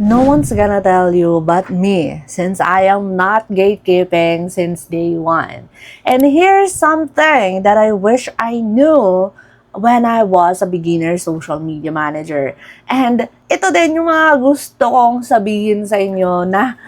No one's gonna tell you but me, since I am not gatekeeping since day one. And here's something that I wish I knew when I was a beginner social media manager. And ito din yung mga gusto kong sabihin sa inyo na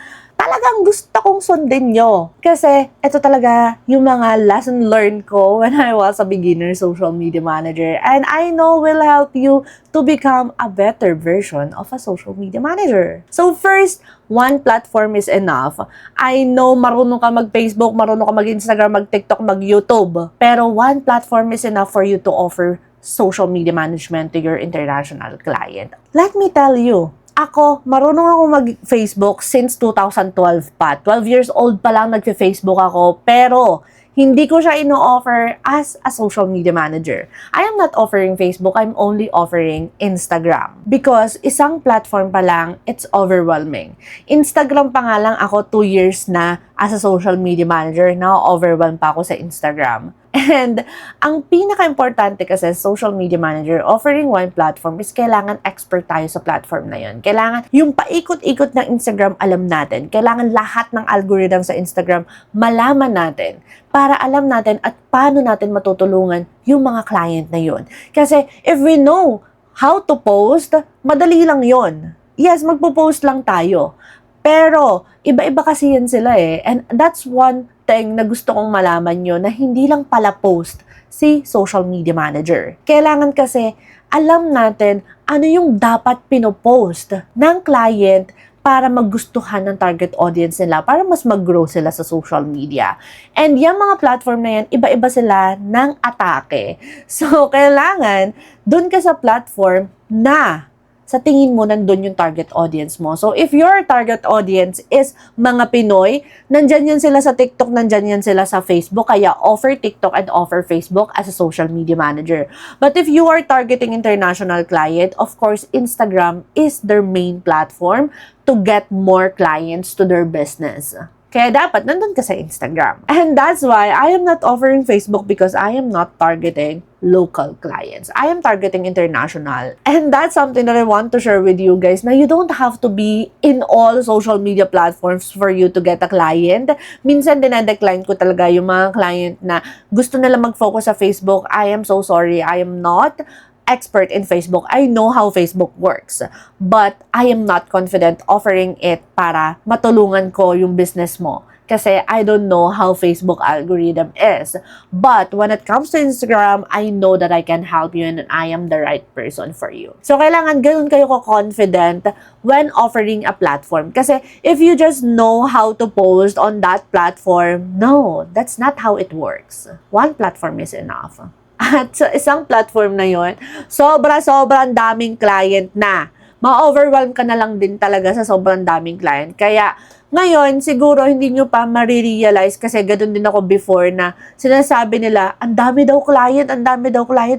talagang gusto kong sundin nyo. Kasi ito talaga yung mga lesson learned ko when I was a beginner social media manager. And I know will help you to become a better version of a social media manager. So first, one platform is enough. I know marunong ka mag-Facebook, marunong ka mag-Instagram, mag-TikTok, mag-YouTube. Pero one platform is enough for you to offer social media management to your international client. Let me tell you, ako, marunong ako mag-Facebook since 2012 pa. 12 years old pa lang nag-Facebook ako, pero hindi ko siya ino-offer as a social media manager. I am not offering Facebook, I'm only offering Instagram. Because isang platform pa lang, it's overwhelming. Instagram pa nga lang ako 2 years na as a social media manager, na-overwhelm pa ako sa Instagram. And ang pinaka-importante kasi social media manager offering one platform is kailangan expert tayo sa platform na yun. Kailangan yung paikot-ikot ng Instagram alam natin. Kailangan lahat ng algorithm sa Instagram malaman natin para alam natin at paano natin matutulungan yung mga client na yun. Kasi if we know how to post, madali lang yun. Yes, magpo-post lang tayo. Pero, iba-iba kasi yan sila eh. And that's one thing na gusto kong malaman nyo na hindi lang pala post si social media manager. Kailangan kasi alam natin ano yung dapat pinopost ng client para magustuhan ng target audience nila, para mas mag-grow sila sa social media. And yung mga platform na yan, iba-iba sila ng atake. So, kailangan dun ka sa platform na sa tingin mo, nandun yung target audience mo. So, if your target audience is mga Pinoy, nandyan yan sila sa TikTok, nandyan yan sila sa Facebook, kaya offer TikTok and offer Facebook as a social media manager. But if you are targeting international client, of course, Instagram is their main platform to get more clients to their business. Kaya dapat nandun ka sa Instagram. And that's why I am not offering Facebook because I am not targeting local clients. I am targeting international. And that's something that I want to share with you guys na you don't have to be in all social media platforms for you to get a client. Minsan dinedecline ko talaga yung mga client na gusto nila mag-focus sa Facebook. I am so sorry. I am not expert in Facebook. I know how Facebook works, but I am not confident offering it para matulungan ko yung business mo. Kasi I don't know how Facebook algorithm is. But when it comes to Instagram, I know that I can help you and I am the right person for you. So, kailangan ganun kayo ko-confident when offering a platform. Kasi if you just know how to post on that platform, no, that's not how it works. One platform is enough. At sa isang platform na yon, sobrang daming client na. Ma-overwhelm ka na lang din talaga sa sobrang daming client. Kaya ngayon, siguro hindi nyo pa marirealize kasi ganoon din ako before na sinasabi nila, ang dami daw client,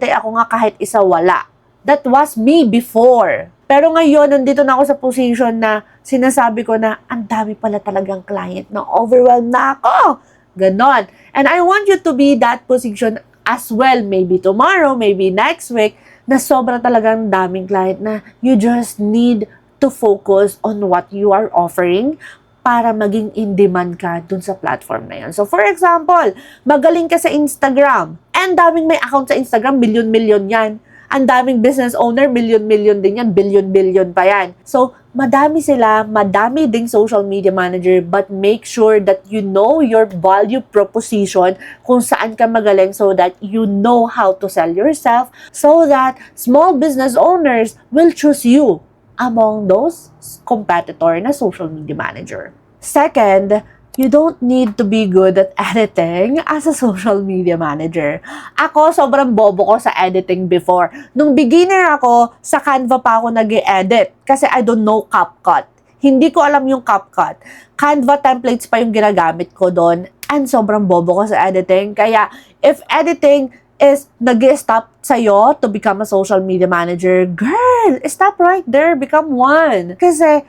ay ako nga kahit isa wala. That was me before. Pero ngayon, nandito na ako sa position na sinasabi ko na ang dami pala talagang client na overwhelmed na ako. Ganon. And I want you to be that position as well, maybe tomorrow, maybe next week, na sobra talagang daming client na you just need to focus on what you are offering para maging in-demand ka dun sa platform na yan. So, for example, magaling ka sa Instagram, and daming may account sa Instagram, million-million yan. Ang daming business owner, million-million din yan, billion-billion pa yan. So, madami sila, madami ding social media manager, but make sure that you know your value proposition kung saan ka magaling so that you know how to sell yourself so that small business owners will choose you among those competitor na social media manager. Second, you don't need to be good at editing as a social media manager. Ako, sobrang bobo ko sa editing before. Nung beginner ako, sa Canva pa ako nag-edit kasi I don't know CapCut. Hindi ko alam yung CapCut. Canva templates pa yung ginagamit ko doon and sobrang bobo ko sa editing. Kaya, if editing is nag-stop sa'yo to become a social media manager, girl, stop right there, become one. Kasi,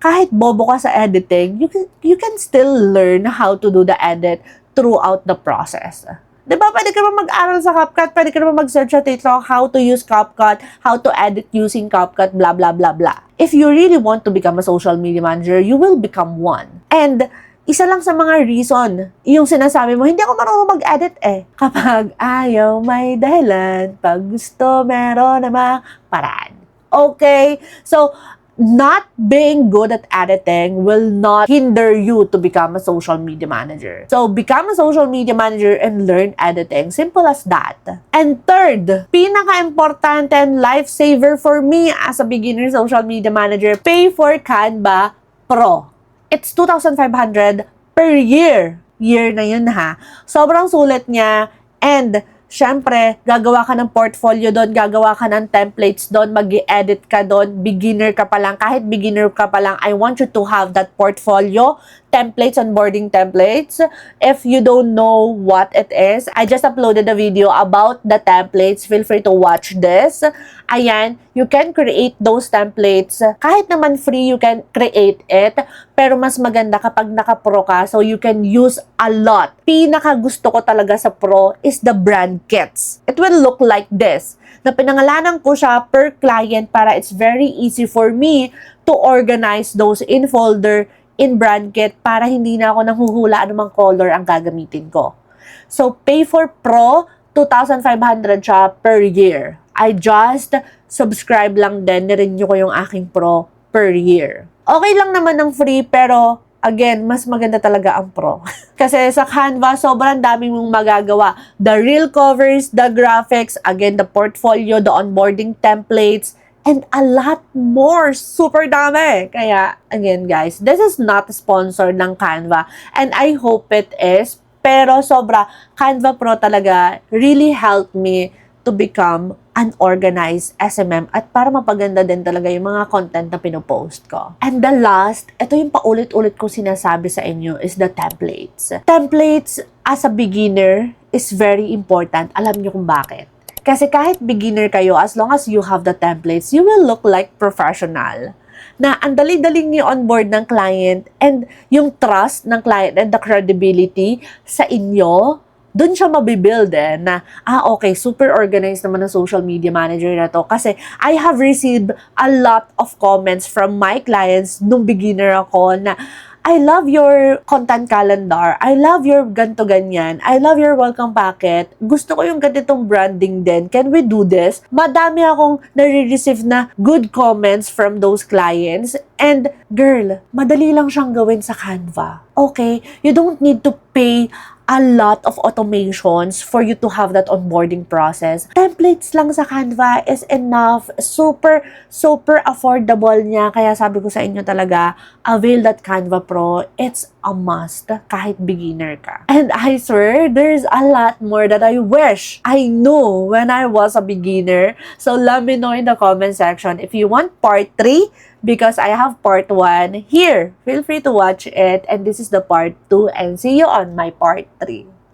kahit bobo ka sa editing, you can still learn how to do the edit throughout the process. Di ba, pwede ka naman mag-aral sa CapCut, pwede ka naman mag-search sa TikTok how to use CapCut, how to edit using CapCut, blah, blah, blah, blah. If you really want to become a social media manager, you will become one. And isa lang sa mga reason, yung sinasabi mo, hindi ako marunong mag-edit eh. Kapag ayaw may dahilan, pag gusto meron namang paraan. Okay? So, not being good at editing will not hinder you to become a social media manager. So, become a social media manager and learn editing. Simple as that. And third, pinaka-importante and lifesaver for me as a beginner social media manager, pay for Canva Pro. It's 2,500 per year. Year na yun ha. Sobrang sulit niya and syempre, gagawa ka ng portfolio doon, gagawa ka ng templates doon, mag-edit ka doon, beginner ka pa lang, kahit beginner ka pa lang, I want you to have that portfolio, templates, onboarding templates. If you don't know what it is, I just uploaded a video about the templates. Feel free to watch this. Ayan, you can create those templates. Kahit naman free, you can create it. Pero mas maganda kapag naka-pro ka, so you can use a lot. Pinaka gusto ko talaga sa pro is the brand kits. It will look like this. Na pinangalanan ko siya per client para it's very easy for me to organize those in folder, in brand kit, para hindi na ako nanghuhula anumang color ang gagamitin ko. So, pay for pro, 2,500 siya per year. I just subscribe lang din, nirenew ko yung aking pro per year. Okay lang naman ng free, pero again, mas maganda talaga ang pro. Kasi sa Canva, sobrang daming mong magagawa. The real covers, the graphics, again, the portfolio, the onboarding templates, and a lot more. Super dami. Kaya, again guys, this is not sponsored ng Canva. And I hope it is. Pero sobra, Canva Pro talaga really helped me to become an organized SMM at para mapaganda din talaga yung mga content na pinopost ko. And the last, ito yung paulit-ulit ko sinasabi sa inyo, is the templates. Templates as a beginner is very important. Alam niyo kung bakit. Kasi kahit beginner kayo, as long as you have the templates, you will look like professional. Na ang dali-daling i-onboard ng client and yung trust ng client and the credibility sa inyo, dun siya mabibuild na, okay, super organized naman ng social media manager na to. Kasi I have received a lot of comments from my clients nung beginner ako na, I love your content calendar. I love your ganto-ganyan. I love your welcome packet. Gusto ko yung ganitong branding din. Can we do this? Madami akong nare-receive na good comments from those clients. And girl, madali lang siyang gawin sa Canva. Okay? You don't need to pay a lot of automations for you to have that onboarding process. Templates lang sa Canva is enough. Super, super affordable niya. Kaya sabi ko sa inyo talaga, avail that Canva Pro. It's a must kahit beginner ka. And I swear, there's a lot more that I wish I knew when I was a beginner. So let me know in the comment section if you want part 3, because I have part 1 here. Feel free to watch it. And this is the part 2. And see you on my part 3.